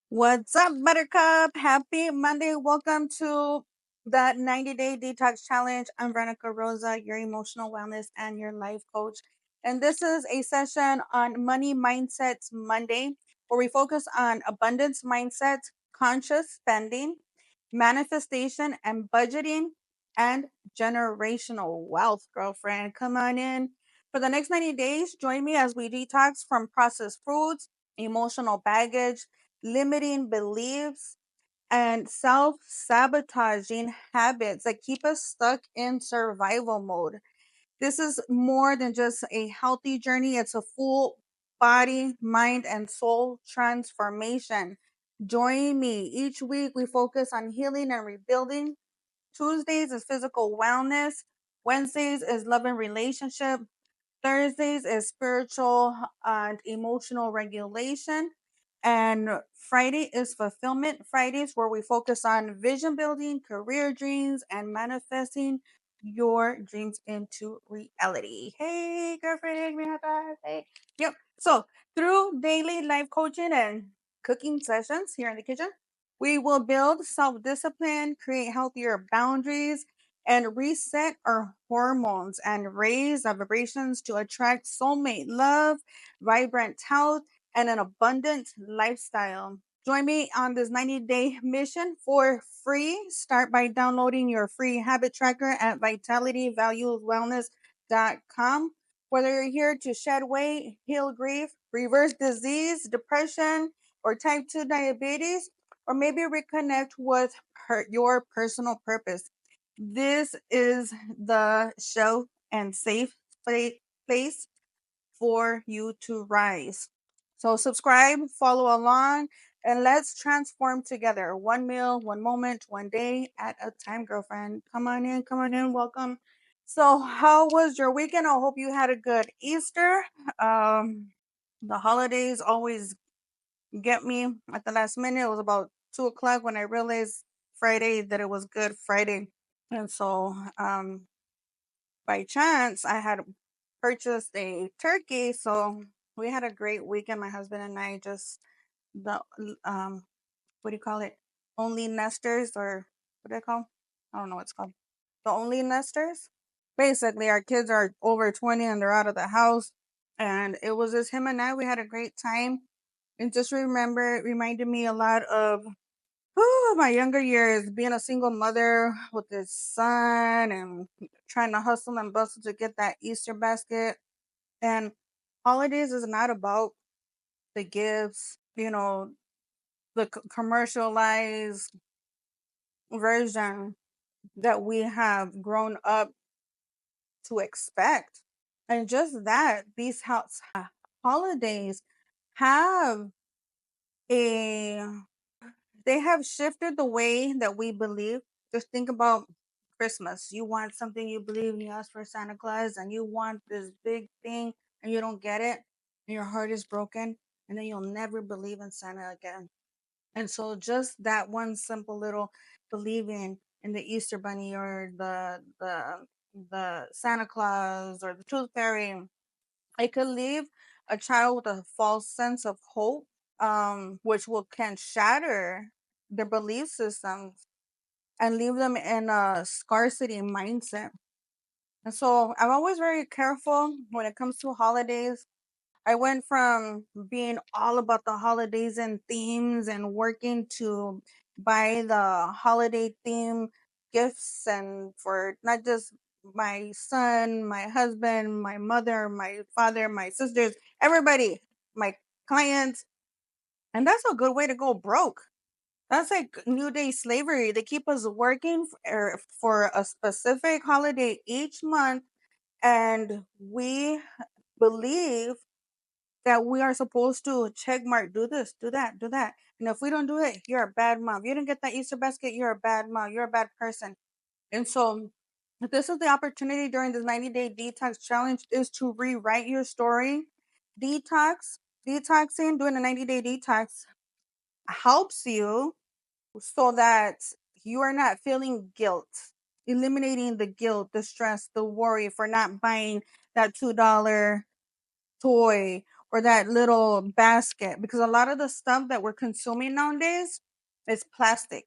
What's up, Buttercup? Happy Monday. Welcome to the 90-Day Detox Challenge. I'm Veronica Rosa, your emotional wellness and your life coach. And this is a session on Money Mindsets Monday, where we focus on abundance mindset, conscious spending, manifestation and budgeting, and generational wealth, girlfriend. Come on in. For the next 90 days, join me as we detox from processed foods, emotional baggage, limiting beliefs, and self sabotaging habits that keep us stuck in survival mode. This is more than just a healthy journey, it's a full body, mind, and soul transformation. Join me. Each week, we focus on healing and rebuilding. Tuesdays is physical wellness, Wednesdays is love and relationship, Thursdays is spiritual and emotional regulation. And Friday is fulfillment Fridays, where we focus on vision building, career dreams, and manifesting your dreams into reality. Hey, girlfriend, we have that. Hey. Yep. So, through daily life coaching and cooking sessions here in the kitchen, we will build self discipline, create healthier boundaries, and reset our hormones and raise our vibrations to attract soulmate love, vibrant health, and an abundant lifestyle. Join me on this 90-day mission for free. Start by downloading your free habit tracker at vitalityvalueswellness.com. Whether you're here to shed weight, heal grief, reverse disease, depression, or type 2 diabetes, or maybe reconnect with your personal purpose, this is the show and safe place for you to rise. So, subscribe, follow along, and let's transform together. One meal, one moment, one day at a time, girlfriend. Come on in, welcome. So, how was your weekend? I hope you had a good Easter. Um, the holidays always get me at the last minute. It was about 2 o'clock when I realized Friday that it was Good Friday. And so, by chance, I had purchased a turkey. So we had a great weekend. My husband and I just the what do you call it? Only nesters, or what do they call? I don't know what it's called. The only nesters. Basically, our kids are over 20 and they're out of the house. And it was just him and I. We had a great time. And just remember, it reminded me a lot of my younger years, being a single mother with this son and trying to hustle and bustle to get that Easter basket. And holidays is not about the gifts, the commercialized version that we have grown up to expect. And just that, these holidays have a they have shifted the way that we believe. Just think about Christmas. You want something, you believe, and you ask for Santa Claus, and you want this big thing, and you don't get it, and your heart is broken, and then you'll never believe in Santa again. And so, just that one simple little believing in the Easter Bunny or the Santa Claus or the Tooth Fairy, it could leave a child with a false sense of hope, which will can shatter their belief systems and leave them in a scarcity mindset. And so I'm always very careful when it comes to holidays. I went from being all about the holidays and themes and working to buy the holiday theme gifts, and for not just my son, my husband, my mother, my father, my sisters, everybody, my clients. And that's a good way to go broke. That's like New Day slavery. They keep us working for a specific holiday each month, and we believe that we are supposed to check mark, do this, do that, do that. And if we don't do it, you're a bad mom. You didn't get that Easter basket, you're a bad mom. You're a bad person. And so this is the opportunity during this 90-day detox challenge is to rewrite your story. Detox, detoxing, doing a 90-day detox helps you so that you are not feeling guilt, eliminating the guilt, the stress, the worry for not buying that $2 toy or that little basket, because a lot of the stuff that we're consuming nowadays is plastic,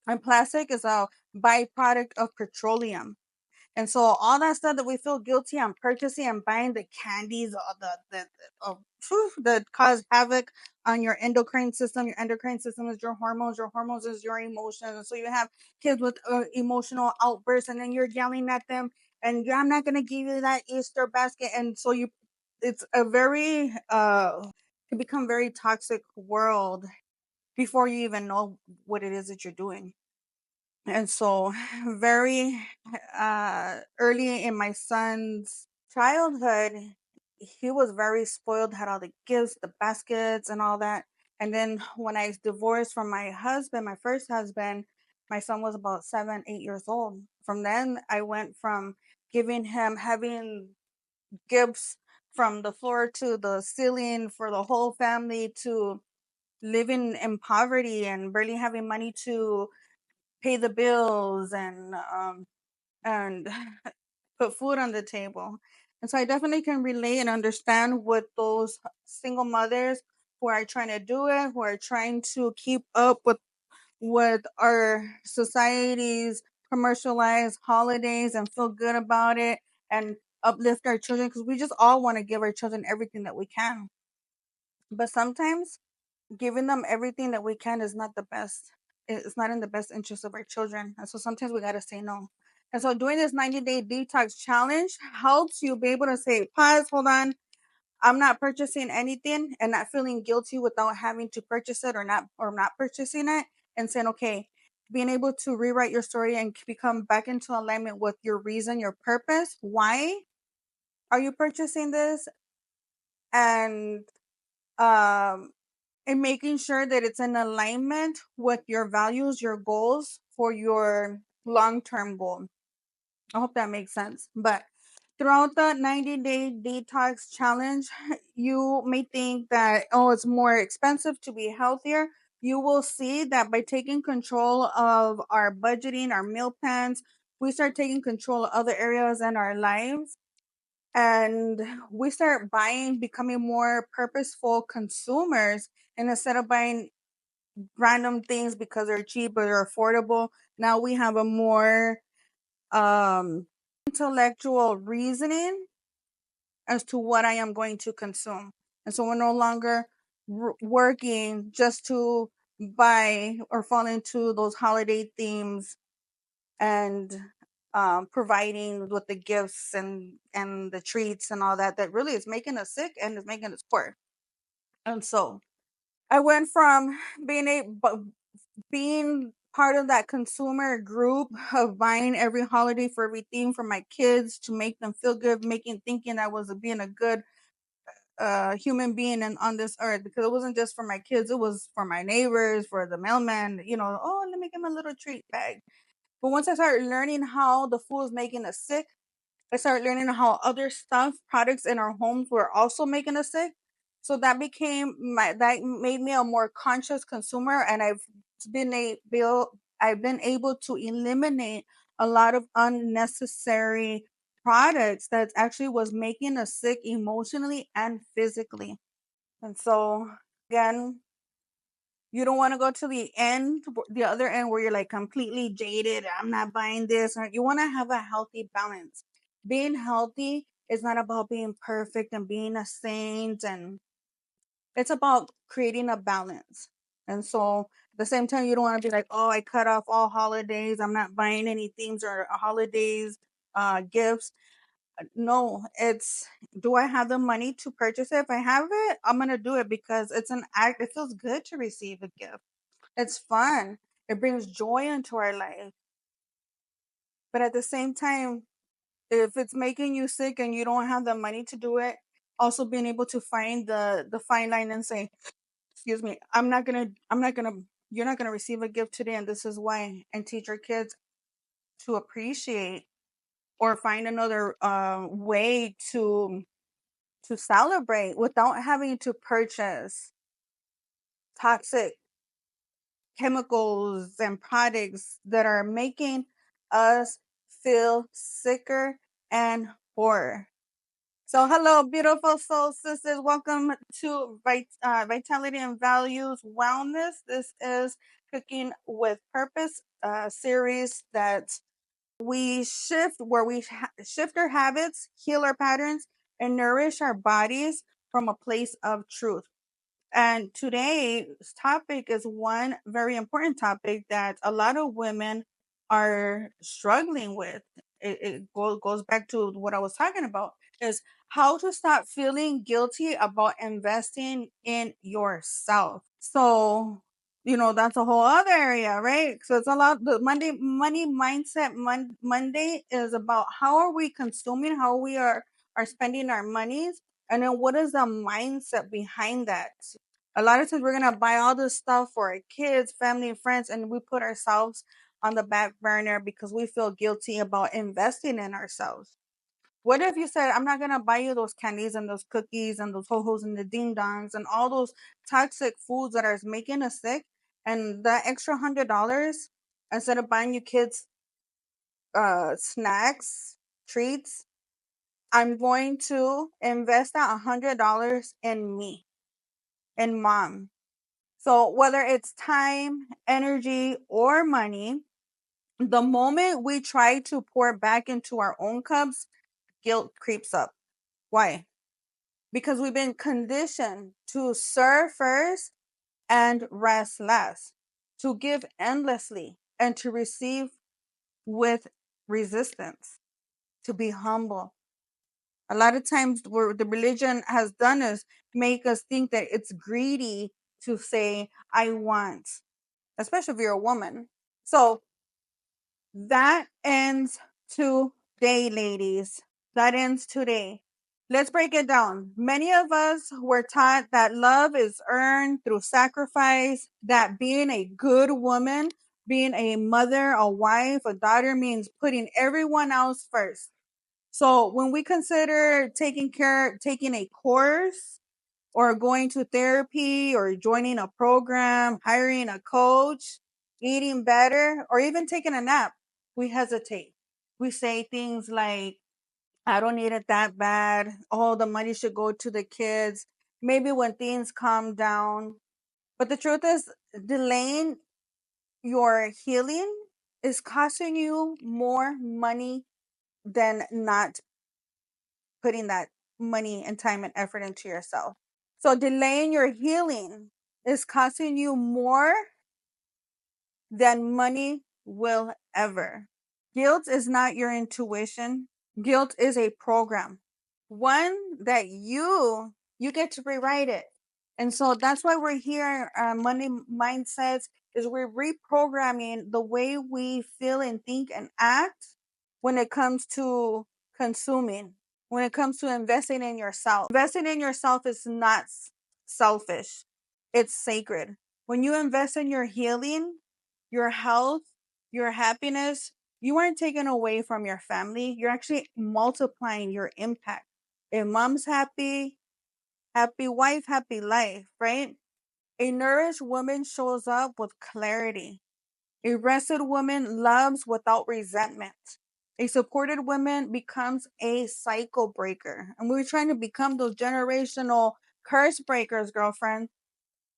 and plastic is a byproduct of petroleum. And so all that stuff that we feel guilty on purchasing and buying, the candies, that cause havoc on your endocrine system. Your endocrine system is your hormones. Your hormones is your emotions. And so you have kids with emotional outbursts, and then you're yelling at them, and I'm not gonna give you that Easter basket. And so it's a very can become very toxic world before you even know what it is that you're doing. And so, very early in my son's childhood, he was very spoiled, had all the gifts, the baskets, and all that. And then when I divorced from my husband, my first husband, my son was about 7, 8 years old. From then, I went from giving him, having gifts from the floor to the ceiling for the whole family, to living in poverty and barely having money to pay the bills, and put food on the table. And so I definitely can relate and understand what those single mothers who are trying to do it, who are trying to keep up with our society's commercialized holidays and feel good about it and uplift our children, because we just all want to give our children everything that we can. But sometimes giving them everything that we can is not the best. It's not in the best interest of our children. And so sometimes we got to say no. And so doing this 90-day detox challenge helps you be able to say, pause, hold on. I'm not purchasing anything, and not feeling guilty without having to purchase it, or not purchasing it, and saying, okay, being able to rewrite your story and become back into alignment with your reason, your purpose. Why are you purchasing this? And um and making sure that it's in alignment with your values, your goals for your long term goal. I hope that makes sense. But throughout the 90-day detox challenge, you may think that, oh, it's more expensive to be healthier. You will see that by taking control of our budgeting, our meal plans, we start taking control of other areas in our lives, and we start buying, becoming more purposeful consumers. And instead of buying random things because they're cheap or they're affordable, now we have a more intellectual reasoning as to what I am going to consume. And so we're no longer working just to buy or fall into those holiday themes, and providing with the gifts and the treats and all that, that really is making us sick and is making us poor. And so I went from being part of that consumer group of buying every holiday for everything for my kids to make them feel good, thinking I was being a good human being on this earth, because it wasn't just for my kids, it was for my neighbors, for the mailman, oh, let me give him a little treat bag. But once I started learning how the food was making us sick, I started learning how other stuff, products in our homes were also making us sick. So that made me a more conscious consumer, and I've been able to eliminate a lot of unnecessary products that actually was making us sick emotionally and physically. And so again, you don't want to go to the other end where you're like completely jaded. I'm not buying this. Or you want to have a healthy balance. Being healthy is not about being perfect and being a saint, and it's about creating a balance. And so at the same time, you don't want to be like, oh, I cut off all holidays. I'm not buying any themes or holidays, gifts. No, it's, do I have the money to purchase it? If I have it, I'm going to do it because it's an act. It feels good to receive a gift. It's fun. It brings joy into our life. But at the same time, if it's making you sick and you don't have the money to do it, also being able to find the fine line and say, excuse me, you're not gonna receive a gift today, and this is why, and teach your kids to appreciate or find another way to celebrate without having to purchase toxic chemicals and products that are making us feel sicker and poorer. So, hello, beautiful soul sisters. Welcome to Vitality and Values Wellness. This is Cooking with Purpose, a series that we shift, where we shift our habits, heal our patterns, and nourish our bodies from a place of truth. And today's topic is one very important topic that a lot of women are struggling with. It goes back to what I was talking about, is how to stop feeling guilty about investing in yourself. So, that's a whole other area, right? So it's a lot. The money mindset Monday is about how are we consuming, how we are spending our monies, and then what is the mindset behind that? A lot of times we're gonna buy all this stuff for our kids, family, and friends, and we put ourselves on the back burner because we feel guilty about investing in ourselves. What if you said, I'm not gonna buy you those candies and those cookies and those ho-hos and the ding dongs and all those toxic foods that are making us sick, and that extra $100, instead of buying you kids snacks, treats, I'm going to invest that $100 in me, in mom. So whether it's time, energy, or money, the moment we try to pour back into our own cups, guilt creeps up. Why? Because we've been conditioned to serve first and rest less, to give endlessly and to receive with resistance, to be humble. A lot of times, what the religion has done is make us think that it's greedy to say, I want, especially if you're a woman. So that ends today, ladies. That ends today. Let's break it down. Many of us were taught that love is earned through sacrifice, that being a good woman, being a mother, a wife, a daughter means putting everyone else first. So when we consider taking a course, or going to therapy, or joining a program, hiring a coach, eating better, or even taking a nap, we hesitate. We say things like, I don't need it that bad. Oh, the money should go to the kids. Maybe when things calm down. But the truth is, delaying your healing is costing you more money than not putting that money and time and effort into yourself. So delaying your healing is costing you more than money will ever. Guilt is not your intuition. Guilt is a program. One that you get to rewrite it. And so that's why we're here. Money Mindsets is we're reprogramming the way we feel and think and act when it comes to consuming, when it comes to investing in yourself. Investing in yourself is not selfish, it's sacred. When you invest in your healing, your health, your happiness, you aren't taking away from your family. You're actually multiplying your impact. If mom's happy, happy wife, happy life, right? A nourished woman shows up with clarity. A rested woman loves without resentment. A supported woman becomes a cycle breaker. And we're trying to become those generational curse breakers, girlfriend.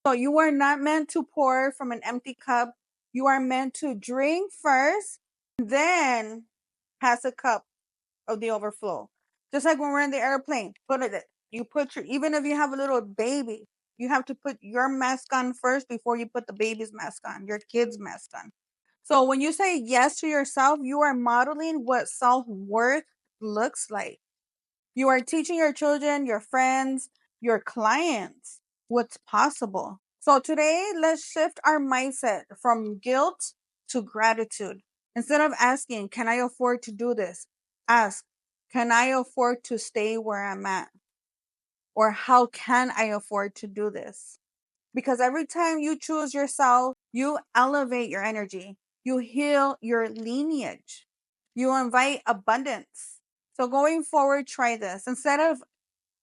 So you are not meant to pour from an empty cup. You are meant to drink first, then pass a cup of the overflow. Just like when we're in the airplane, put it. You put your, even if you have a little baby, you have to put your mask on first before you put the baby's mask on, your kid's mask on. So when you say yes to yourself, you are modeling what self worth looks like. You are teaching your children, your friends, your clients what's possible. So today, let's shift our mindset from guilt to gratitude. Instead of asking, can I afford to do this? Ask, can I afford to stay where I'm at? Or how can I afford to do this? Because every time you choose yourself, you elevate your energy, you heal your lineage, you invite abundance. So going forward, try this. Instead of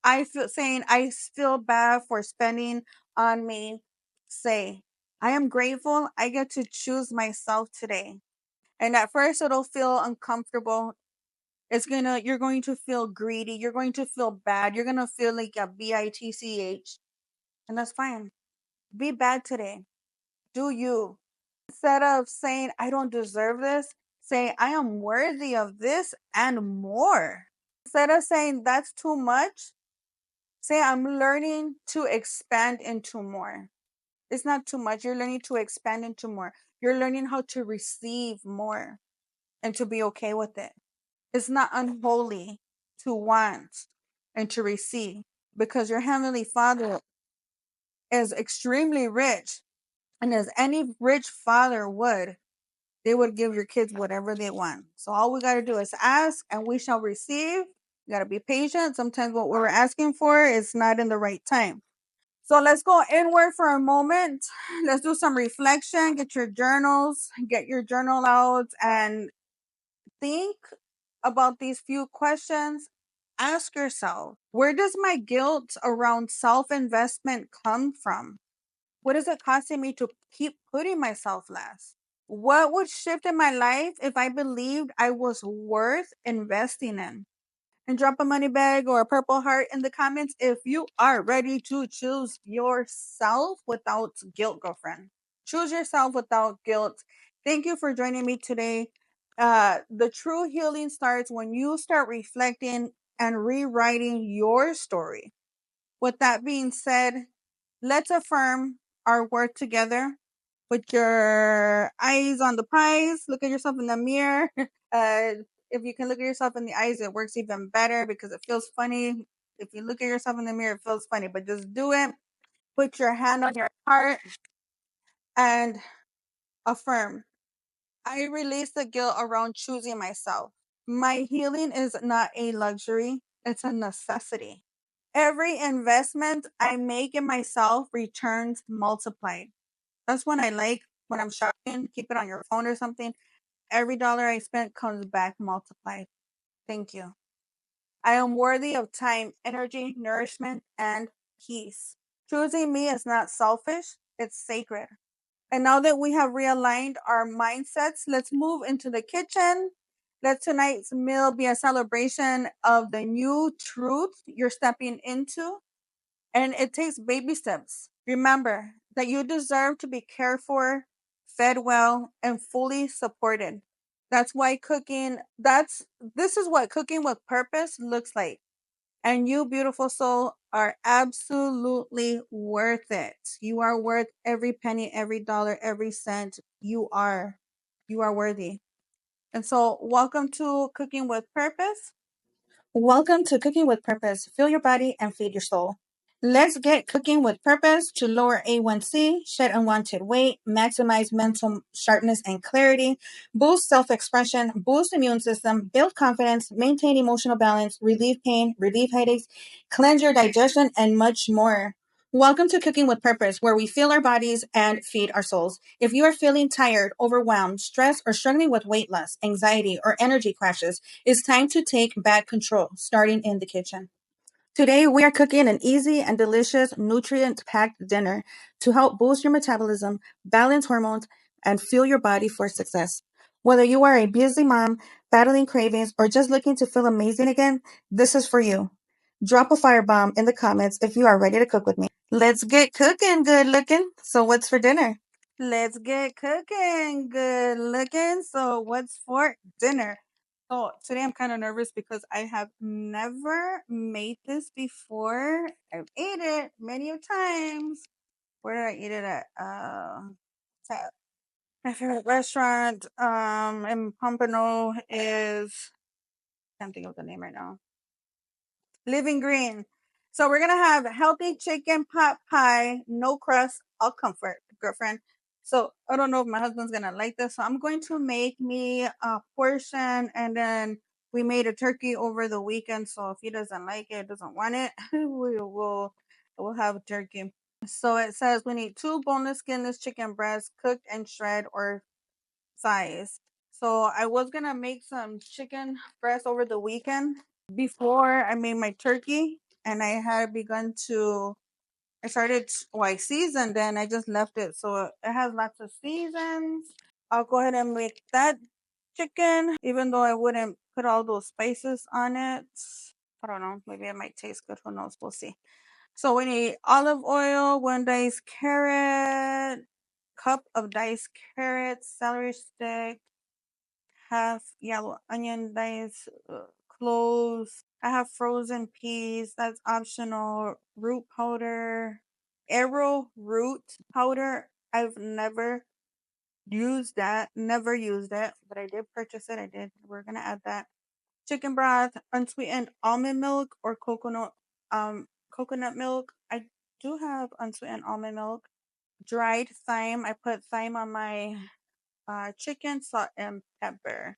I feel bad for spending on me, say, I am grateful I get to choose myself today. And at first it'll feel uncomfortable. You're going to feel greedy. You're going to feel bad. You're going to feel like a bitch. And that's fine. Be bad today. Do you. Instead of saying, I don't deserve this, say, I am worthy of this and more. Instead of saying, that's too much, say, I'm learning to expand into more. It's not too much. You're learning to expand into more. You're learning how to receive more and to be okay with it. It's not unholy to want and to receive because your Heavenly Father is extremely rich. And as any rich father would, they would give your kids whatever they want. So all we got to do is ask and we shall receive. You got to be patient. Sometimes what we're asking for is not in the right time. So let's go inward for a moment. Let's do some reflection. Get your journals, get your journal out, and think about these few questions. Ask yourself, where does my guilt around self investment come from? What is it costing me to keep putting myself last? What would shift in my life if I believed I was worth investing in? And drop a money bag or a purple heart in the comments if you are ready to choose yourself without guilt, girlfriend. Choose yourself without guilt. Thank you for joining me today. The true healing starts when you start reflecting and rewriting your story. With that being said, let's affirm our work together. Put your eyes on the prize. Look at yourself in the mirror. If you can look at yourself in the eyes, it works even better because it feels funny. If you look at yourself in the mirror, it feels funny, but just do it. Put your hand on your heart and affirm. I release the guilt around choosing myself. My healing is not a luxury, it's a necessity. Every investment I make in myself returns multiplied. That's when I like when I'm shopping, keep it on your phone or something. Every dollar I spent comes back multiplied. Thank you. I am worthy of time, energy, nourishment, and peace. Choosing me is not selfish, it's sacred. And now that we have realigned our mindsets, let's move into the kitchen. Let tonight's meal be a celebration of the new truth you're stepping into. And it takes baby steps. Remember that you deserve to be cared for, fed well, and fully supported. That's why this is what cooking with purpose looks like. And you, beautiful soul, are absolutely worth it. You are worth every penny, every dollar, every cent. You are worthy. And so, welcome to Cooking with Purpose. Welcome to Cooking with Purpose. Fill your body and feed your soul. Let's get cooking with purpose to lower A1C, shed unwanted weight, maximize mental sharpness and clarity, boost self-expression, boost immune system, build confidence, maintain emotional balance, relieve pain, relieve headaches, cleanse your digestion, and much more. Welcome to Cooking with Purpose, where we fill our bodies and feed our souls. If you are feeling tired, overwhelmed, stressed, or struggling with weight loss, anxiety, or energy crashes, it's time to take back control, starting in the kitchen. Today, we are cooking an easy and delicious, nutrient packed dinner to help boost your metabolism, balance hormones, and fuel your body for success. Whether you are a busy mom, battling cravings, or just looking to feel amazing again, this is for you. Drop a firebomb in the comments if you are ready to cook with me. Let's get cooking, good looking. So, what's for dinner? Let's get cooking, good looking. So, what's for dinner? So today I'm kind of nervous because I have never made this before. I've ate it many of times. Where did I eat it at? At my favorite restaurant in Pompano is, can't think of the name right now. Living Green. So we're gonna have healthy chicken pot pie, no crust, all comfort, girlfriend. So I don't know if my husband's gonna like this. So I'm going to make me a portion, and then we made a turkey over the weekend. So if he doesn't like it, doesn't want it, we'll have a turkey. So it says we need 2 boneless, skinless chicken breasts, cooked and shred or thighs. So I was gonna make some chicken breast over the weekend before I made my turkey, and I had begun to. I started. Well, I seasoned, then I just left it, so it has lots of seasons. I'll go ahead and make that chicken, even though I wouldn't put all those spices on it. I don't know. Maybe it might taste good. Who knows? We'll see. So we need olive oil, one diced carrot, cup of diced carrots, celery stick, half yellow onion diced, cloves. I have frozen peas. That's optional. Root powder, arrowroot powder. I've never used that. Never used it, but I did purchase it. I did. We're gonna add that. Chicken broth, unsweetened almond milk or coconut milk. I do have unsweetened almond milk. Dried thyme. I put thyme on my chicken, salt, and pepper.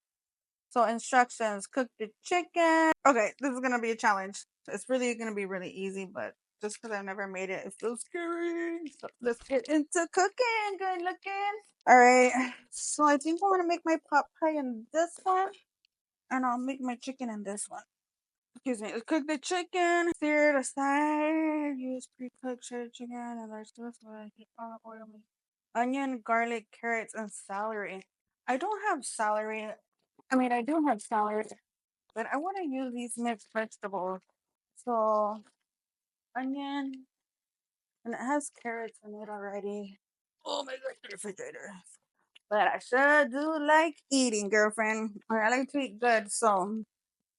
So instructions: cook the chicken. Okay, this is gonna be a challenge. It's really gonna be really easy, but just because I've never made it, it feels scary. So let's get into cooking. Good looking. All right. So I think I want to make my pot pie in this one, and I'll make my chicken in this one. Excuse me. Cook the chicken. Sear it aside. Use pre-cooked shredded chicken and large sauce. Heat olive oil. Onion, garlic, carrots, and celery. I don't have celery. I mean, I do have celery, but I want to use these mixed vegetables. So, onion, and it has carrots in it already. Oh my god, the refrigerator. But I sure do like eating, girlfriend. I like to eat good, so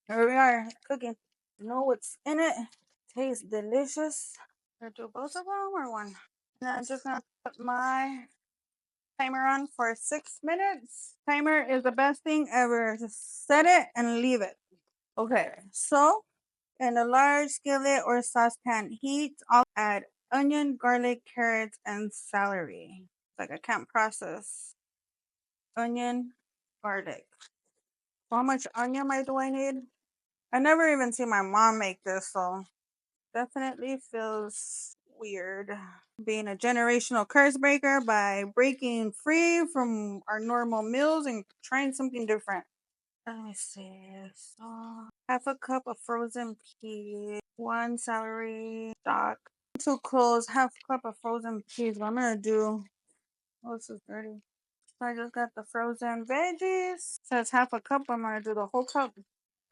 here we are cooking. Know what's in it. Tastes delicious. Should I do both of them or one? Now I'm just gonna put my timer on for 6 minutes. Timer is the best thing ever. Just set it and leave it. Okay, so in a large skillet or saucepan, heat. I'll add onion, garlic, carrots, and celery. It's like I can't process. Onion, garlic. So how much onion do I need? I never even seen my mom make this, so definitely feels weird. Being a generational curse breaker by breaking free from our normal meals and trying something different. Let me see. So, half a cup of frozen peas, one celery stalk, two cloves, half a cup of frozen peas. What I'm gonna do. Oh, this is dirty. So I just got the frozen veggies. Says half a cup. I'm gonna do the whole cup.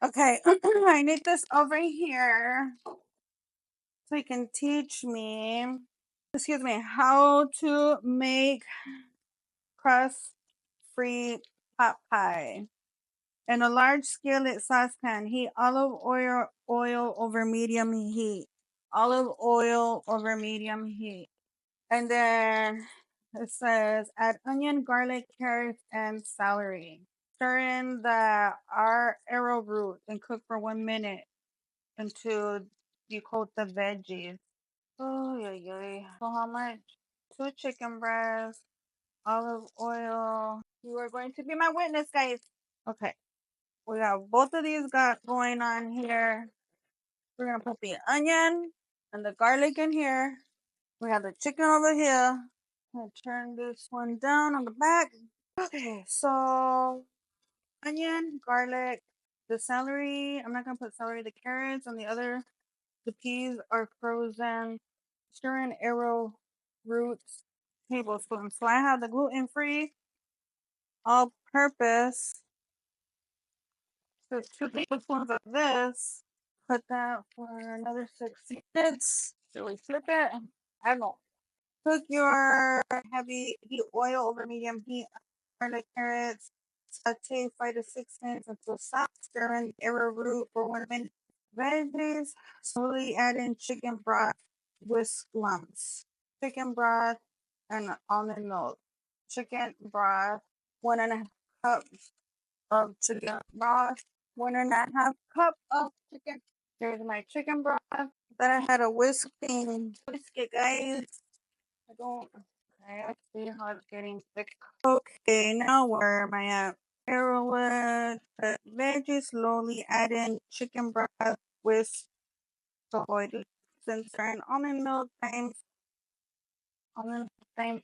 Okay, I need this over here so you can teach me, excuse me, how to make crust-free pot pie. In a large skillet saucepan, heat olive oil over medium heat. Olive oil over medium heat. And then it says add onion, garlic, carrots, and celery. Stir in the arrowroot and cook for 1 minute until you coat the veggies. Oh, yeah, yeah. So how much? Two chicken breasts, olive oil. You are going to be my witness, guys. Okay. We got both of these got going on here. We're gonna put the onion and the garlic in here. We have the chicken over here. I'm gonna turn this one down on the back. Okay, so onion, garlic, the celery. I'm not gonna put celery. The carrots and the peas are frozen. Stir in arrow roots tablespoon. So I have the gluten free, all purpose. So 2 tablespoons of this. Put that for another 6 minutes. Should we flip it? I don't know. Cook your heavy heat oil over medium heat. Garlic, carrots. Saute 5 to 6 minutes until soft. Stir in arrowroot for 1 minute. Veggies. Slowly add in chicken broth with lumps. Chicken broth and almond milk. Chicken broth. 1.5 cups of chicken broth. 1.5 cup of chicken. There's my chicken broth. Then I had a whisk it, guys. I don't. Okay, let's see how it's getting thick. Okay, now where am I at? Arrowwood. The veggies slowly add in chicken broth with soy, censor, and almond milk, thyme,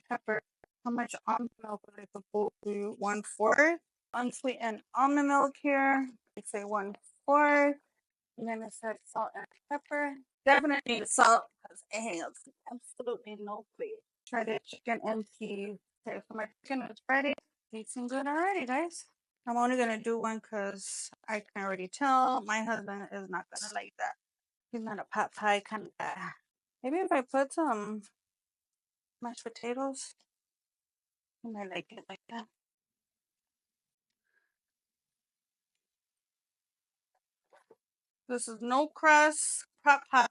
pepper. How much almond milk was I supposed to do? 1/4. Unsweetened almond milk here. I say 1/4. And then it said salt and pepper. Definitely need salt because it has absolutely no flavor. Shredded chicken and peas. Okay, so my chicken is ready. Tasting good already, guys. I'm only gonna do one because I can already tell my husband is not gonna like that. He's not a pot pie kind of guy. Maybe if I put some mashed potatoes, he might like it like that. This is no crust pot pie.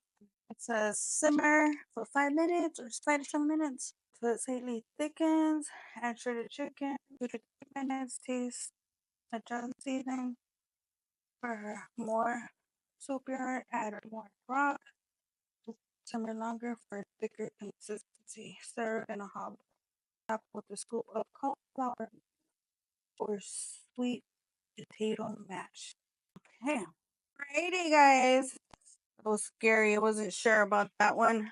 It says simmer for 5 minutes or 5 to 7 minutes. So it slightly thickens. Add shredded chicken. 2 to 3 minutes. Taste adjust seasoning for more soupier. Add more broth. Simmer longer for thicker consistency. Serve in a hot top with a scoop of cauliflower or sweet potato mash. Okay. Alrighty, guys. That was scary. I wasn't sure about that one.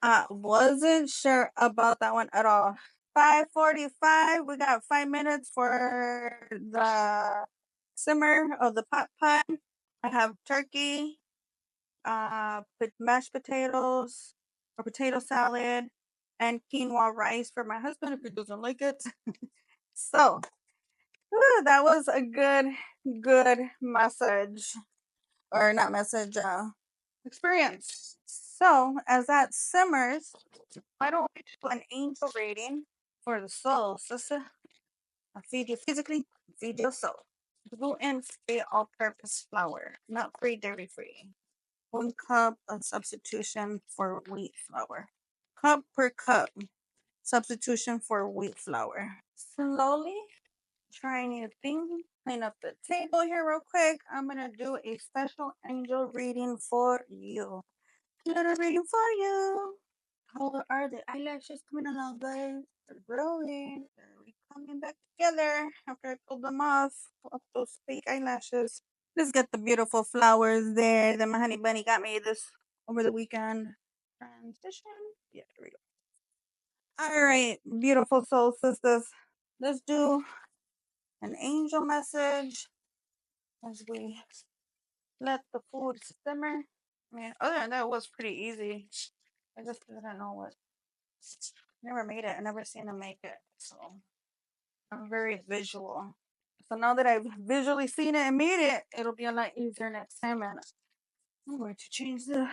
I wasn't sure about that one at all. 5:45. We got 5 minutes for the simmer of the pot pie. I have turkey, mashed potatoes, or potato salad, and quinoa rice for my husband if he doesn't like it. So that was a good message, or not message, experience. So as that simmers, why don't we do an angel rating for the soul, sister? I'll feed you physically, feed your soul. Gluten-free all-purpose flour, not free, dairy-free. 1 cup of substitution for wheat flour. Cup per cup substitution for wheat flour. Slowly try new things. Clean up the table here real quick. I'm gonna do a special angel reading for you. Little reading for you. How are the eyelashes coming along, guys? They're growing. They're coming back together after I pulled them off those fake eyelashes. Let's get the beautiful flowers there that my honey bunny got me this over the weekend. Transition. Yeah, there we go. All right, beautiful soul sisters. Let's do an angel message as we let the food simmer. I mean, other than that, it was pretty easy. I just didn't know what. Never made it. I never seen them make it. So I'm very visual. So now that I've visually seen it and made it, it'll be a lot easier next time. And I'm going to change the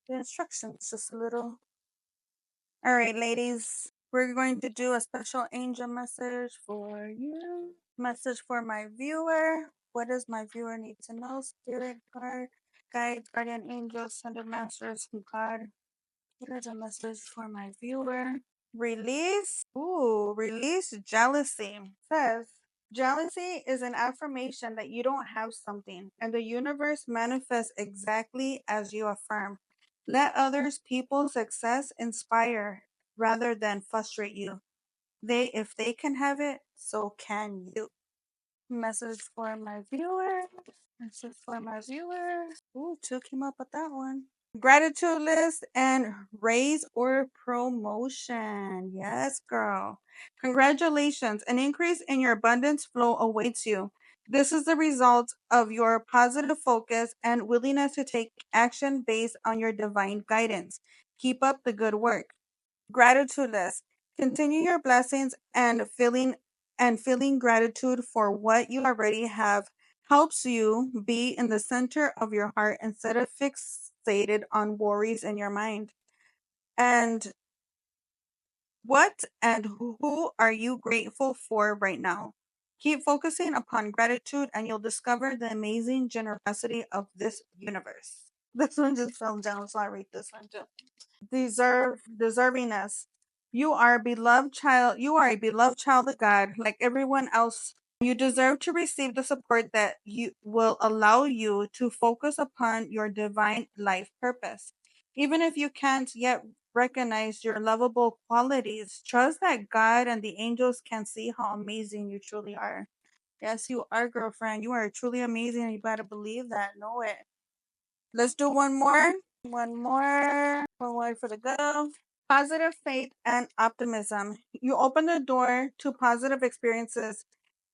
instructions just a little. All right, ladies, we're going to do a special angel message for you. Message for my viewer. What does my viewer need to know? Spirit guides, guardian angels, sender masters from God. What is a message for my viewer? Release. Ooh, release jealousy. Says jealousy is an affirmation that you don't have something, and the universe manifests exactly as you affirm. Let others people's success inspire rather than frustrate you. If they can have it, so can you. Message for my viewer. Message for my viewer. Ooh, two came up with that one. Gratitude list and raise or promotion. Yes, girl. Congratulations. An increase in your abundance flow awaits you. This is the result of your positive focus and willingness to take action based on your divine guidance. Keep up the good work. Gratitude list. Continue your blessings and feeling gratitude for what you already have helps you be in the center of your heart instead of fixated on worries in your mind. And what and who are you grateful for right now? Keep focusing upon gratitude and you'll discover the amazing generosity of this universe. This one just fell down, so I read this one too. Deservingness. You are a beloved child of God like everyone else. You deserve to receive the support that you will allow you to focus upon your divine life purpose. Even if you can't yet recognize your lovable qualities, trust that God and the angels can see how amazing you truly are. Yes, you are, girlfriend. You are truly amazing and you gotta believe that. Know it. Let's do one more. One more. One more for the go. Positive faith and optimism. You open the door to positive experiences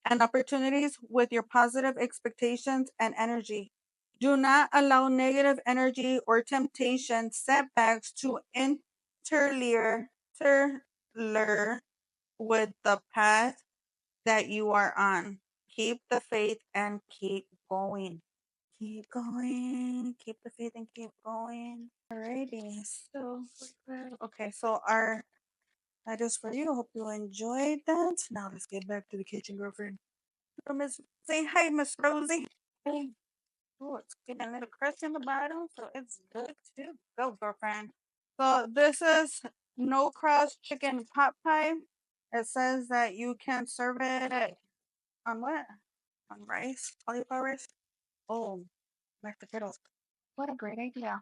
and opportunities with your positive expectations and energy. Do not allow negative energy or temptation setbacks to interfere with the path that you are on. keep the faith and keep going. Keep going. Keep the faith and keep going. Alrighty. So okay, so our that is for you. Hope you enjoyed that. Now let's get back to the kitchen, girlfriend. Miss, say hi, Miss Rosie. Hey. Oh, it's getting a little crust in the bottom, so it's good to go, girlfriend. So this is no crust chicken pot pie. It says that you can serve it on what? On rice, cauliflower rice. Oh, mashed potatoes. What a great idea.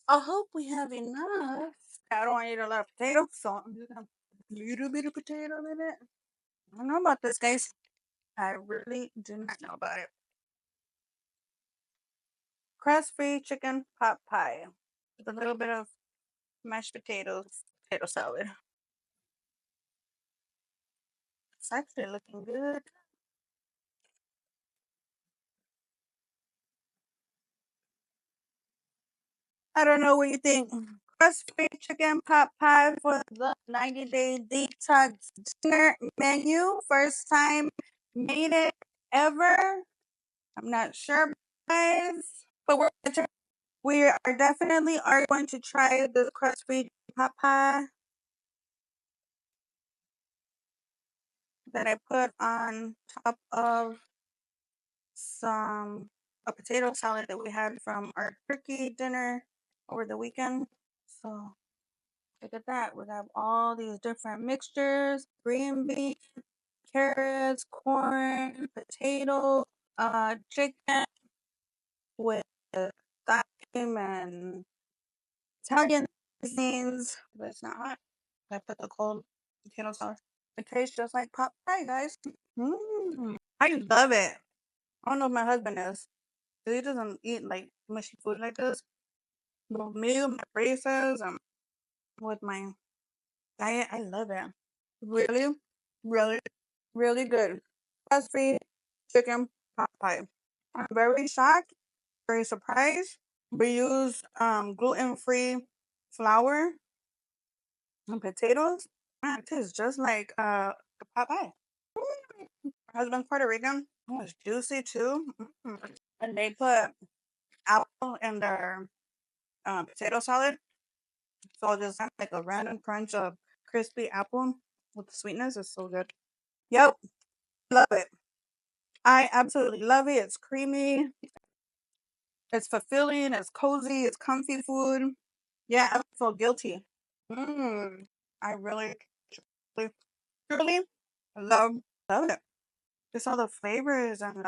I hope we have enough. I don't want to eat a lot of potatoes, so I'm just gonna put a little bit of potato in it. I don't know about this, guys. I really do not know about it. Crust-free chicken pot pie with a little bit of mashed potatoes, potato salad. It's actually looking good. I don't know what you think. Crust-free chicken pot pie for the 90-day detox dinner menu. First time made it ever. I'm not sure, guys, but we are definitely are going to try the crust-free pot pie that I put on top of some a potato salad that we had from our turkey dinner over the weekend. So look at that. We have all these different mixtures: green beans, carrots, corn, potato, chicken with thyme and Italian seasonings. But it's not hot. I put the cold potato salad. It tastes just like pot pie, guys. I love it. I don't know if my husband is. He doesn't eat like mushy food like this. But me, with my braces, with my diet, I love it. Really, really, really good. Fast free chicken pot pie. I'm very shocked, very surprised. We use gluten free flour and potatoes. Man, it tastes just like a pot pie. My husband's Puerto Rican. Oh, it's juicy too. And they put apple in their potato salad. So just have like a random crunch of crispy apple with the sweetness. It's so good. Yep, love it. I absolutely love it. It's creamy. It's fulfilling. It's cozy. It's comfy food. Yeah, I don't feel guilty. Mm, I really, truly, truly love love it. Just all the flavors and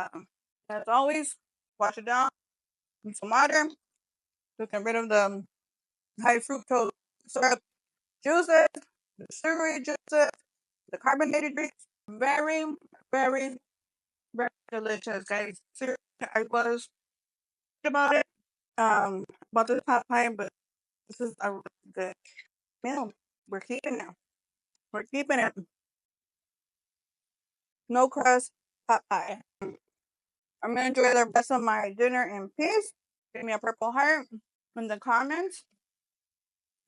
as always, wash it down with some water to get rid of the high fructose syrup juices, the sugary juices, the carbonated drinks. Very, very, very delicious, guys. Seriously, I was about it, about this pot pie, but this is a really good meal. We're keeping it. We're keeping it. No crust pot pie. I'm gonna enjoy the rest of my dinner in peace. Give me a purple heart in the comments,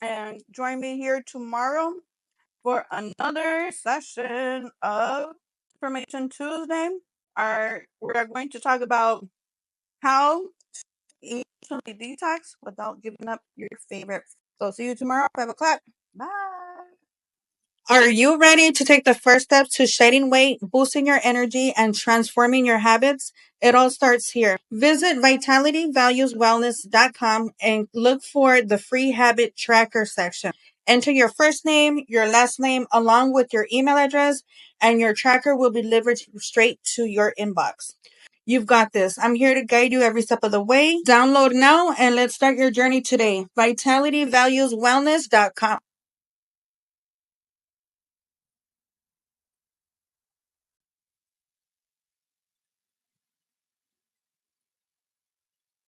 and join me here tomorrow for another session of Information Tuesday. We are going to talk about how emotionally detox without giving up your favorite. So see you tomorrow, 5 o'clock. Bye. Are you ready to take the first steps to shedding weight, boosting your energy, and transforming your habits? It all starts here. Visit vitalityvalueswellness.com and look for the free habit tracker section. Enter your first name, your last name, along with your email address, and your tracker will be delivered straight to your inbox. You've got this. I'm here to guide you every step of the way. Download now and let's start your journey today. vitalityvalueswellness.com.